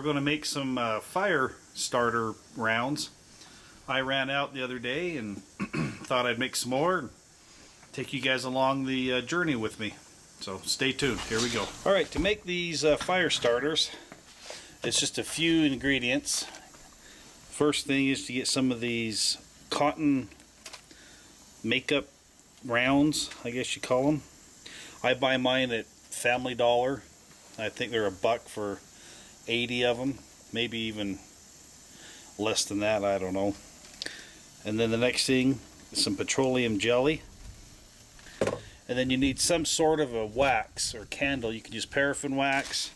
going to make some fire starter rounds. I ran out the other day and thought I'd make some more and take you guys along the journey with me. So stay tuned. Here we go. Alright, to make these fire starters, it's just a few ingredients. First thing is to get some of these cotton makeup rounds, I guess you call them. I buy mine at Family Dollar. I think they're $1 for 80 of them, maybe even less than that, I don't know. And then the next thing is some petroleum jelly. And then you need some sort of a wax or candle. You can use paraffin wax.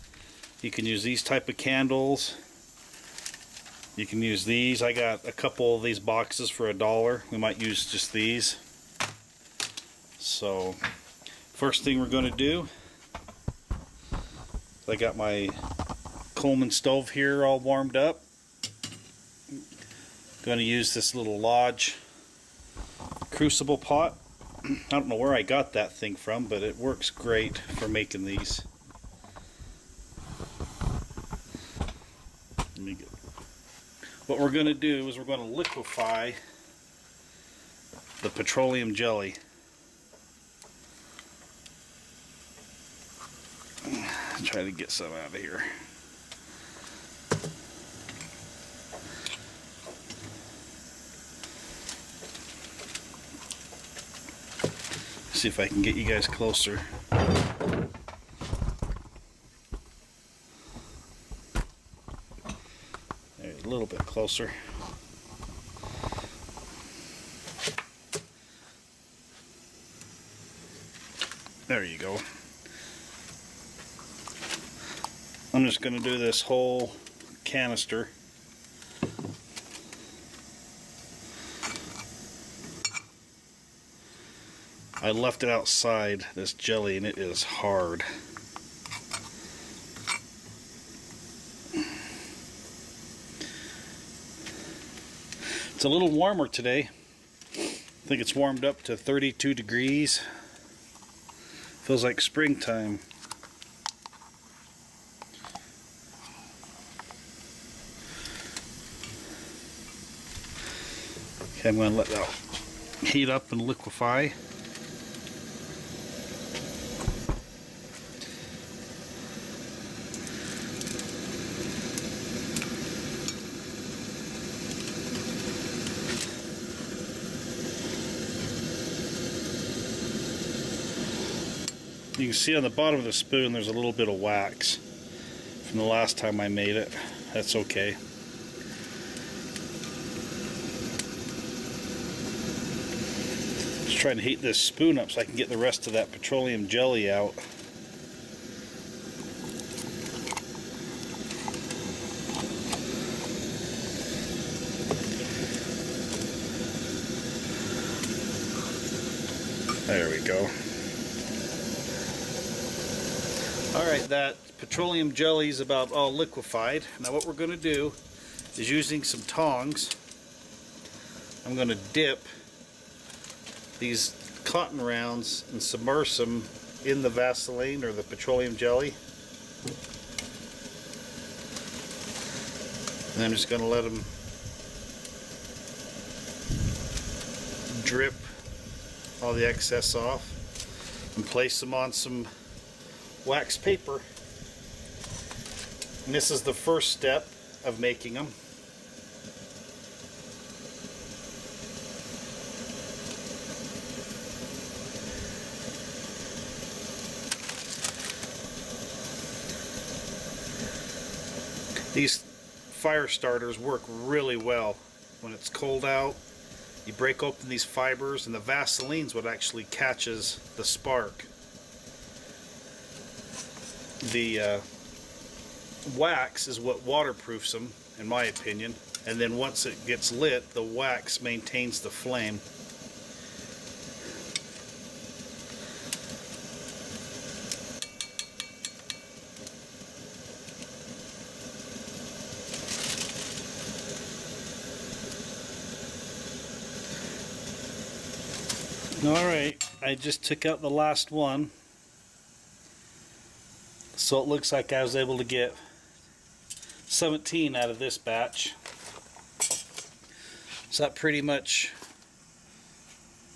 You can use these type of candles. You can use these. I got a couple of these boxes for $1. We might use just these. So, first thing we're going to do, I got my Coleman stove here all warmed up. Going to use this little Lodge crucible pot. I don't know where I got that thing from, but it works great for making these. What we're going to do is we're going to liquefy the petroleum jelly. Try to get some out of here. See if I can get you guys closer. There, a little bit closer. There you go. I'm just going to do this whole canister. I left it outside, this jelly, and it is hard. It's a little warmer today. I think it's warmed up to 32 degrees. Feels like springtime. Okay, I'm going to let that heat up and liquefy. You can see on the bottom of the spoon there's a little bit of wax from the last time I made it. That's okay. Just trying to heat this spoon up so I can get the rest of that petroleum jelly out. There we go. Alright, that petroleum jelly is about all liquefied. Now what we're going to do is, using some tongs, I'm going to dip these cotton rounds and submerge them in the Vaseline or the petroleum jelly. And I'm just going to let them drip all the excess off and place them on some wax paper. And this is the first step of making them. These fire starters work really well when it's cold out. You break open these fibers and the Vaseline's what actually catches the spark. The wax is what waterproofs them, in my opinion, and then once it gets lit, the wax maintains the flame. Alright, I just took out the last one. So it looks like I was able to get 17 out of this batch. So that pretty much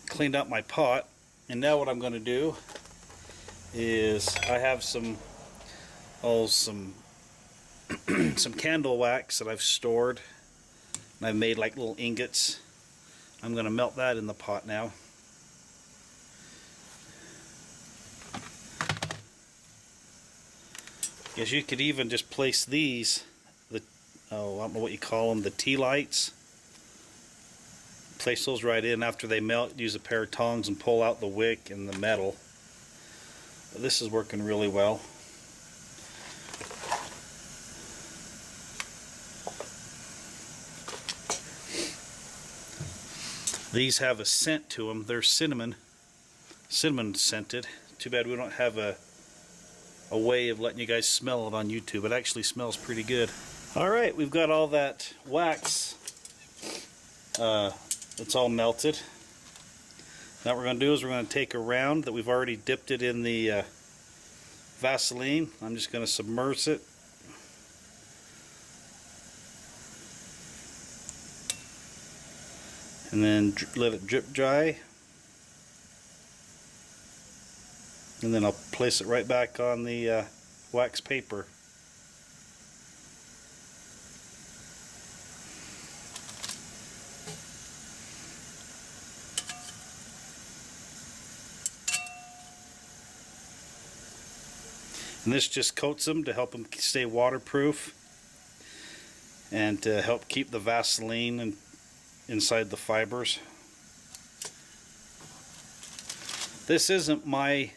cleaned up my pot. And now what I'm going to do is I have some some candle wax that I've stored, and I've made like little ingots. I'm going to melt that in the pot now. Guess you could even just place these, I don't know what you call them, the tea lights. Place those right in after they melt. Use a pair of tongs and pull out the wick and the metal. But this is working really well. These have a scent to them. They're cinnamon scented. Too bad we don't have a way of letting you guys smell it on YouTube. It actually smells pretty good. Alright, we've got all that wax. It's all melted. Now what we're going to do is we're going to take a round that we've already dipped it in the Vaseline. I'm just going to submerge it. And then let it drip dry. And then I'll place it right back on the wax paper. And this just coats them to help them stay waterproof and to help keep the Vaseline inside the fibers. This isn't my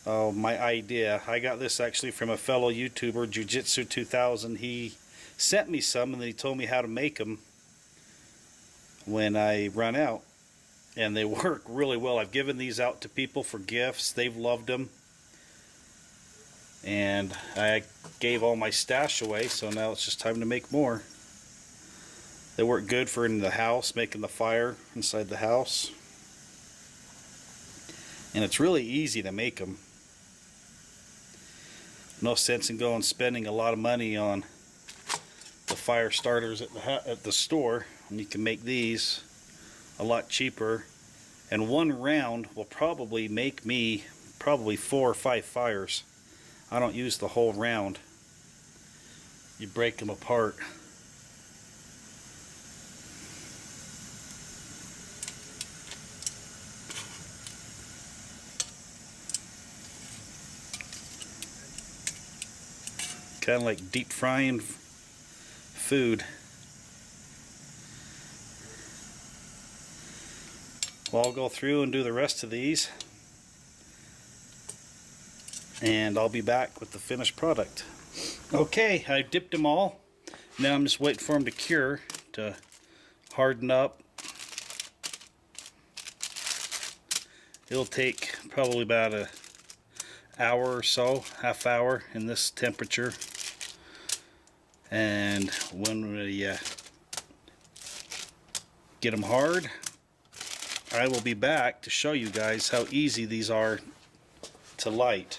idea. I got this actually from a fellow YouTuber, Jiu-Jitsu 2000. He sent me some and then he told me how to make them when I run out. And they work really well. I've given these out to people for gifts. They've loved them. And I gave all my stash away, so now it's just time to make more. They work good for in the house, making the fire inside the house. And it's really easy to make them. No sense in going spending a lot of money on the fire starters at the store. And you can make these a lot cheaper. And one round will probably make me 4 or 5 fires. I don't use the whole round. You break them apart. Kind of like deep frying food. Well, I'll go through and do the rest of these, and I'll be back with the finished product. Okay, I dipped them all. Now I'm just waiting for them to cure, to harden up. It'll take probably about an hour or so, half hour in this temperature. And when we get them hard, I will be back to show you guys how easy these are to light.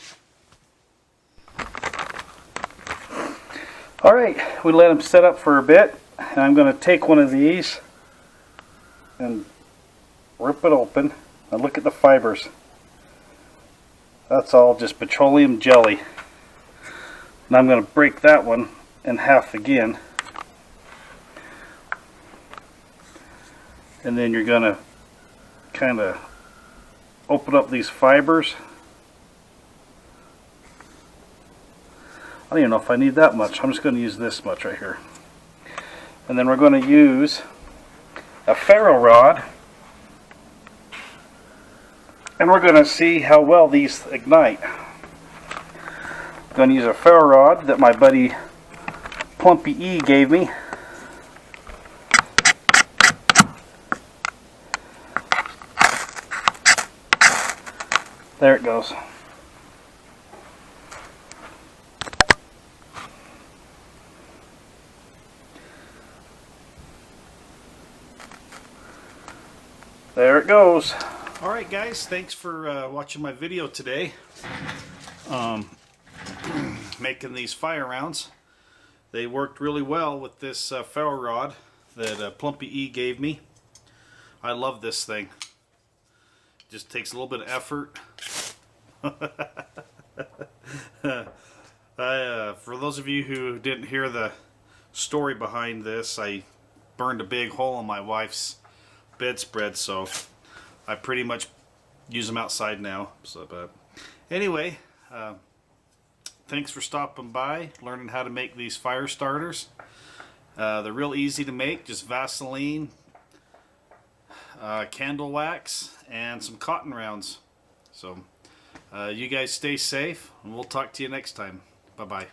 Alright, we let them set up for a bit, and I'm going to take one of these and rip it open and look at the fibers. That's all just petroleum jelly. And I'm going to break that one in half again. And then you're going to kind of open up these fibers. I don't even know if I need that much. I'm just going to use this much right here. And then we're going to use a ferro rod, and we're going to see how well these ignite. I'm going to use a ferro rod that my buddy Plumpy E gave me. There it goes. There it goes. Alright guys, thanks for watching my video today. Making these fire rounds. They worked really well with this ferro rod that Plumpy E gave me. I love this thing. Just takes a little bit of effort. For those of you who didn't hear the story behind this, I burned a big hole in my wife's bedspread, so I pretty much use them outside now. So, but anyway, thanks for stopping by, learning how to make these fire starters. They're real easy to make, just Vaseline, candle wax, and some cotton rounds. So you guys stay safe, and we'll talk to you next time. Bye-bye.